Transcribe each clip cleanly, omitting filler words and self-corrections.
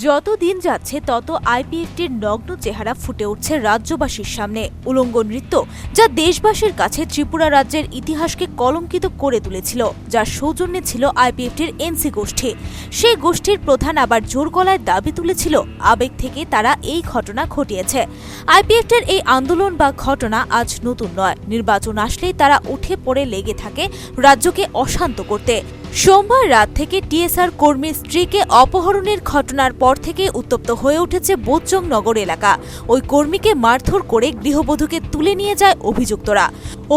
যত দিন যাচ্ছে তত আইপিএফটির নগ্ন চেহারা ফুটে উঠছে রাজ্যবাসীর সামনে। উলঙ্গ নৃত্য যা দেশবাসীর কাছে ত্রিপুরা রাজ্যের ইতিহাসকে কলঙ্কিত করে তুলেছিল, যার সৌজন্যে ছিল আইপিএফটির এনসি গোষ্ঠী। সেই গোষ্ঠীর প্রধান আবার জোর গলায় দাবি তুলেছিল আবেগ থেকে তারা এই ঘটনা ঘটিয়েছে। আইপিএফটির এই আন্দোলন বা ঘটনা আজ নতুন নয়। নির্বাচন আসলেই তারা উঠে পড়ে লেগে থাকে রাজ্যকে অশান্ত করতে। সোমবার রাত থেকে টিএসআর কর্মীর স্ত্রীকে অপহরণের ঘটনার পর থেকে উত্তপ্ত হয়ে উঠেছে বোচং নগর এলাকা। ওই কর্মীকে মারধর করে গৃহবধূকে তুলে নিয়ে যায় অভিযুক্তরা।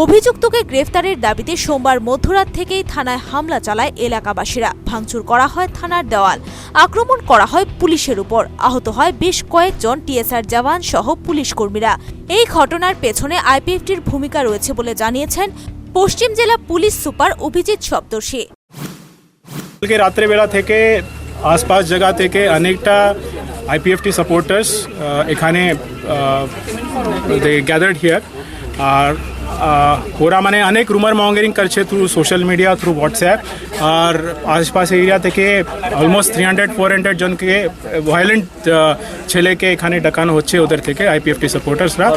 অভিযুক্তকে গ্রেফতারের দাবিতে সোমবার মধ্যরাত থেকেই থানায় হামলা চালায় এলাকাবাসীরা। ভাঙচুর করা হয় থানার দেওয়াল, আক্রমণ করা হয় পুলিশের উপর, আহত হয় বেশ কয়েকজন টিএসআর জওয়ান সহ পুলিশ কর্মীরা। এই ঘটনার পেছনে আইপিএফটির ভূমিকা রয়েছে বলে জানিয়েছেন পশ্চিম জেলা পুলিশ সুপার অভিজিৎ সপ্তর্ষি। के रात्रि बेला থেকে आसपास जगह থেকে अनेकटा आईपीएफटी सपोर्टर्स এখানে they gathered here আর ওরা মানে অনেক রুমার মঙ্গেরিং করছে through social media, through WhatsApp. আর আশপাশ এরিয়া থেকে অলমোস্ট 300-400 জনকে ভায়োলেন্ট ছেলেকে এখানে ডাকানো হচ্ছে ওদের থেকে আইপিএফটি সাপোর্টার্সরা।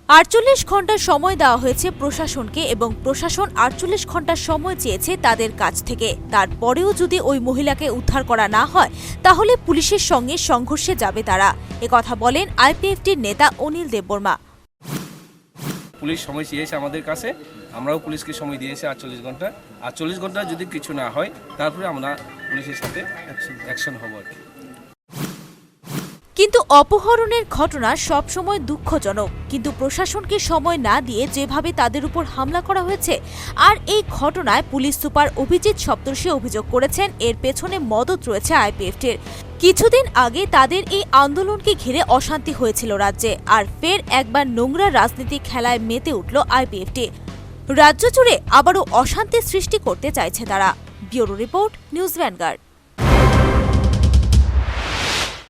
48 ঘন্টা সময় দেওয়া হয়েছে প্রশাসনকে এবং প্রশাসন 48 ঘন্টা সময় চেয়েছে তাদের কাছ থেকে। তারপরেও যদি ওই মহিলাকে উদ্ধার করা না হয় তাহলে পুলিশের সঙ্গে সংঘর্ষে যাবে তারা। একথা বলেন আইপিএফটির নেতা অনিল দেববর্মা। পুলিশ সময় চেয়েছে আমাদের কাছে, আমরাও পুলিশকে সময় দিয়েছি 48 ঘন্টা। 48 ঘন্টা যদি কিছু না হয় তারপরে আমরা পুলিশের সাথে অ্যাকশন হব। কিন্তু অপহরণের ঘটনা সবসময় দুঃখজনক, কিন্তু প্রশাসনকে সময় না দিয়ে যেভাবে তাদের উপর হামলা করা হয়েছে আর এই ঘটনায় পুলিশ সুপার অভিজিৎ সপ্তর্ষি অভিযোগ করেছেন এর পেছনে মদত রয়েছে আইপিএফটির। কিছুদিন আগে তাদের এই আন্দোলনকে ঘিরে অশান্তি হয়েছিল রাজ্যে, আর ফের একবার নোংরা রাজনীতি খেলায় মেতে উঠল আইপিএফটি। রাজ্য জুড়ে আবারও অশান্তি সৃষ্টি করতে চাইছে তারা। Bureau report, news vanguard.